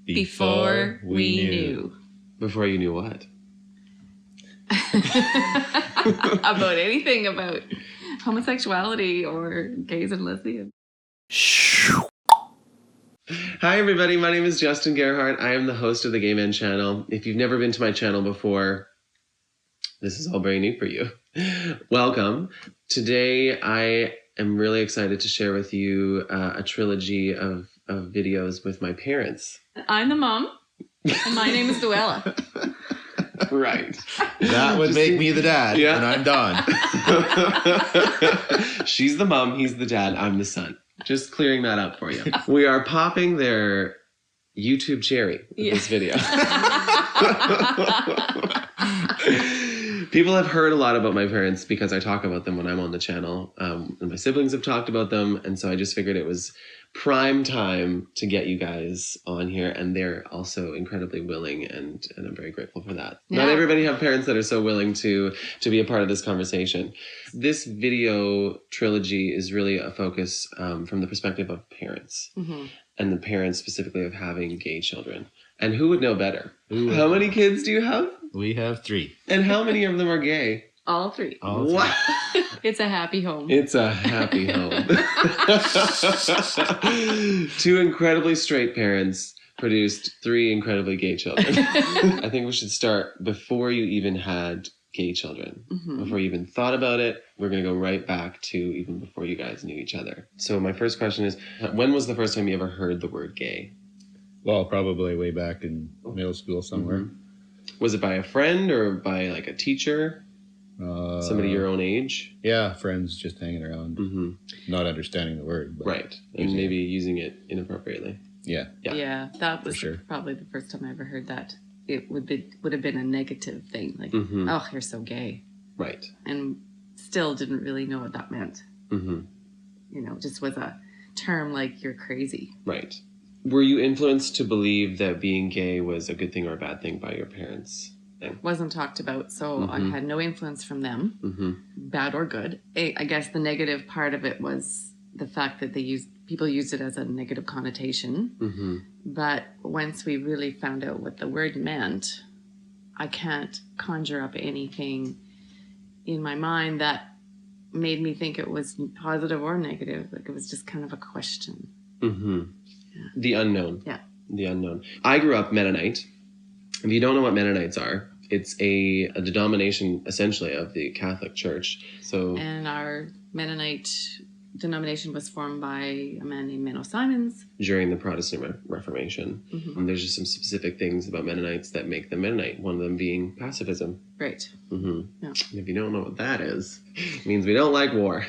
Before we knew. Before you knew what? About anything about homosexuality or gays and lesbians. Hi everybody, my name is Justin Gerhardt. I am the host of the Gay Men channel. If you've never been to my channel before, this is all very new for you. Welcome. Today I am really excited to share with you a trilogy of videos with my parents. I'm the mom, and my name is Duella. Right. That would make me the dad, Yeah. and I'm Don. She's the mom, he's the dad, I'm the son. Just clearing that up for you. We are popping their YouTube cherry with this video. People have heard a lot about my parents because I talk about them when I'm on the channel. And my siblings have talked about them. And so I just figured it was prime time to get you guys on here. And they're also incredibly willing, and I'm very grateful for that. Yeah. Not everybody have parents that are so willing to be a part of this conversation. This video trilogy is really a focus from the perspective of parents. Mm-hmm. And the parents specifically of having gay children. And who would know better? How many kids do you have? We have 3. And how many of them are gay? All 3. What? It's a happy home. It's a happy home. 2 incredibly straight parents produced 3 incredibly gay children. I think we should start before you even had gay children. Mm-hmm. Before you even thought about it. We're going to go right back to even before you guys knew each other. So my first question is, when was the first time you ever heard the word gay? Well, probably way back in middle school somewhere. Mm-hmm. Was it by a friend or by like a teacher? Somebody your own age? Yeah, friends just hanging around, not understanding the word. But right, and maybe using it inappropriately. Yeah, that was probably the first time I ever heard that. It would have been a negative thing, like, oh, you're so gay. Right. And still didn't really know what that meant. Mm-hmm. You know, just was a term like you're crazy. Right. Were you influenced to believe that being gay was a good thing or a bad thing by your parents? Wasn't talked about, so I had no influence from them, bad or good. I guess the negative part of it was the fact that people used it as a negative connotation. Mm-hmm. But once we really found out what the word meant, I can't conjure up anything in my mind that made me think it was positive or negative. Like, it was just kind of a question. Mm-hmm. Yeah. The unknown. Yeah. The unknown. I grew up Mennonite. If you don't know what Mennonites are, it's a denomination essentially of the Catholic Church. And our Mennonite denomination was formed by a man named Menno Simons during the Protestant Reformation. Mm-hmm. And there's just some specific things about Mennonites that make them Mennonite. One of them being pacifism. Right. Mm-hmm. Yeah. And if you don't know what that is, it means we don't like war.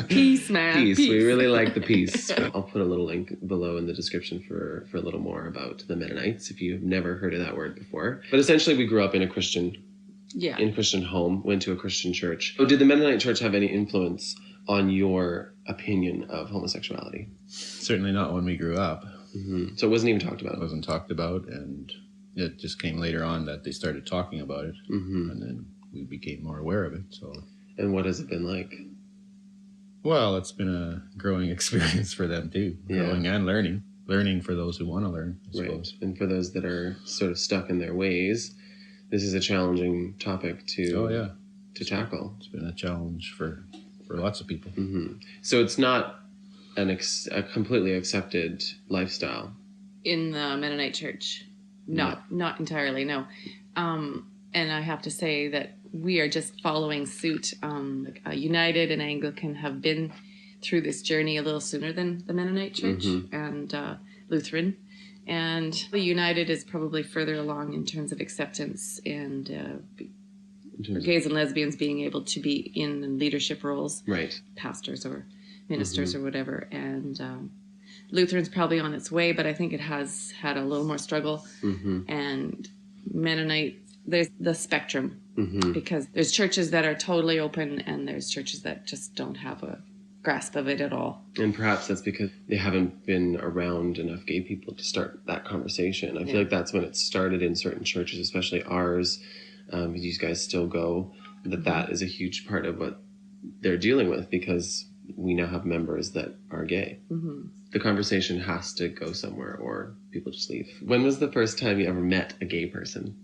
Peace, man. Peace. We really like the peace. I'll put a little link below in the description for a little more about the Mennonites if you've never heard of that word before. But essentially, we grew up in a Christian home, went to a Christian church. So did the Mennonite church have any influence on your opinion of homosexuality? Certainly not when we grew up. Mm-hmm. So it wasn't even talked about? It wasn't talked about, and it just came later on that they started talking about it, and then we became more aware of it. So. And what has it been like? Well, it's been a growing experience for them too, growing and learning. Learning for those who want to learn, I suppose. And for those that are sort of stuck in their ways, this is a challenging topic to tackle. It's been a challenge for lots of people. Mm-hmm. So it's not a completely accepted lifestyle in the Mennonite church. Not entirely, no. And I have to say that we are just following suit. United and Anglican have been through this journey a little sooner than the Mennonite church and Lutheran. And the United is probably further along in terms of acceptance and gays and lesbians being able to be in leadership roles, right? Pastors or ministers or whatever. And Lutheran's probably on its way, but I think it has had a little more struggle. And Mennonite, there's the spectrum, because there's churches that are totally open and there's churches that just don't have a grasp of it at all. And perhaps that's because they haven't been around enough gay people to start that conversation. I feel like that's when it started in certain churches, especially ours. You guys still go, that is a huge part of what they're dealing with, because we now have members that are gay. Mm-hmm. The conversation has to go somewhere or people just leave. When was the first time you ever met a gay person?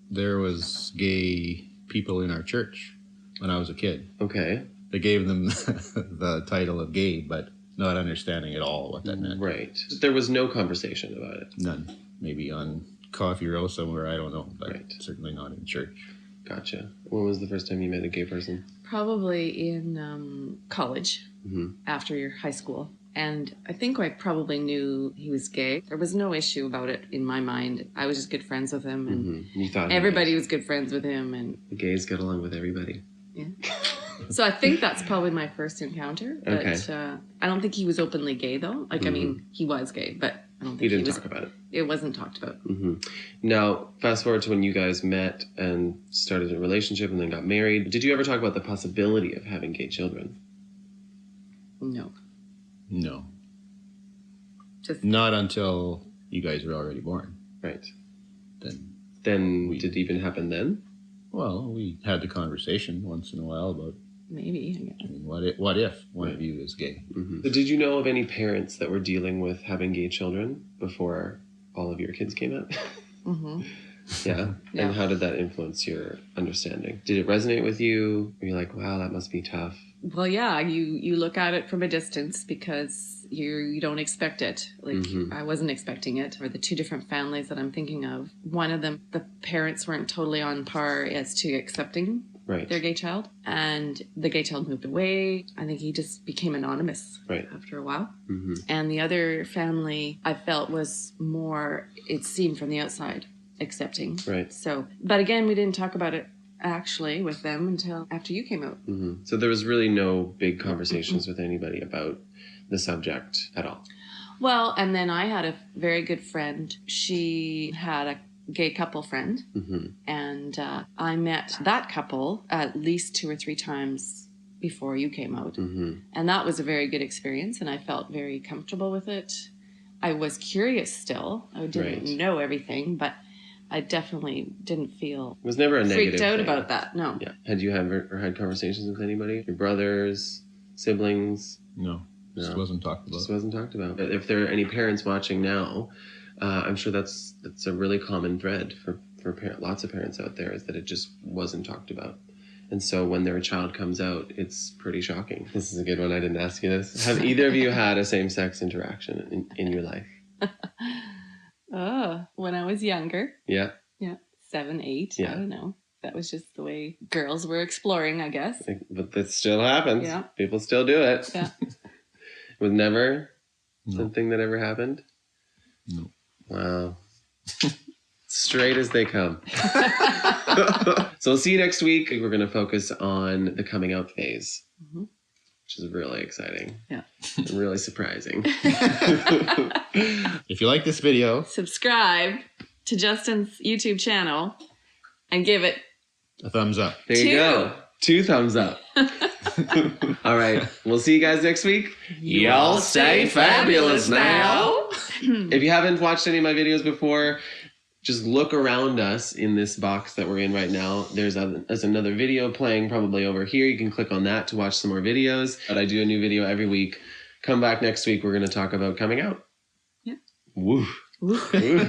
There was gay people in our church when I was a kid. Okay. They gave them the title of gay, but not understanding at all what that meant. Right. There was no conversation about it. None. Maybe on coffee row somewhere, I don't know, but Right. certainly not in church. Gotcha. When was the first time you met a gay person? Probably in college, after your high school. And I think I probably knew he was gay. There was no issue about it in my mind. I was just good friends with him, and You thought everybody was good friends with him. And the gays get along with everybody. yeah. So I think that's probably my first encounter. But Okay. I don't think he was openly gay, though. Like, I mean, he was gay, but I don't think He didn't he was, talk about it. It wasn't talked about. Now, fast forward to when you guys met and started a relationship and then got married. Did you ever talk about the possibility of having gay children? No. No. Just Not until you guys were already born. Right. Then, Did it even happen then? well, we had the conversation once in a while about maybe, I guess. what if one of you is gay. So did you know of any parents that were dealing with having gay children before all of your kids came out? Mm-hmm. Yeah. Yeah. And how did that influence your understanding? Did it resonate with you? Were you like, wow, that must be tough? Well, yeah, you look at it from a distance because you don't expect it. Like, I wasn't expecting it. Or the two different families that I'm thinking of, one of them, the parents weren't totally on par as to accepting Right. their gay child, and the gay child moved away. I think he just became anonymous after a while. And the other family, I felt, was more, it seemed from the outside, accepting. Right. So, but again, we didn't talk about it actually with them until after you came out. So there was really no big conversations with anybody about the subject at all. Well, and then I had a very good friend. She had a gay couple friend, and I met that couple at least 2 or 3 times before you came out. And that was a very good experience, and I felt very comfortable with it. I was curious still. I didn't know everything, but I definitely didn't feel It was never a negative freaked out thing. about that. No. Yeah. Had you ever had conversations with anybody? Your brothers, siblings? No. Just wasn't talked about. Just wasn't talked about. If there are any parents watching now, I'm sure that's a really common thread for lots of parents out there, is that it just wasn't talked about. And so when their child comes out, it's pretty shocking. This is a good one. I didn't ask you this. Have either of you had a same-sex interaction in your life? Oh, when I was younger. Yeah. Yeah. 7, 8. Yeah. I don't know. That was just the way girls were exploring, I guess. But that still happens. Yeah. People still do it. Yeah. It was never something that ever happened? No. Wow. Straight as they come. So we'll see you next week. We're going to focus on the coming out phase, which is really exciting. Yeah. And really surprising. If you like this video, Subscribe to Justin's YouTube channel and give it a thumbs up. There you go. 2 thumbs up. All right. We'll see you guys next week. Y'all stay fabulous now. If you haven't watched any of my videos before, just look around us in this box that we're in right now. There's another video playing probably over here. You can click on that to watch some more videos. But I do a new video every week. Come back next week. We're going to talk about coming out. Yeah. Woo. Woo.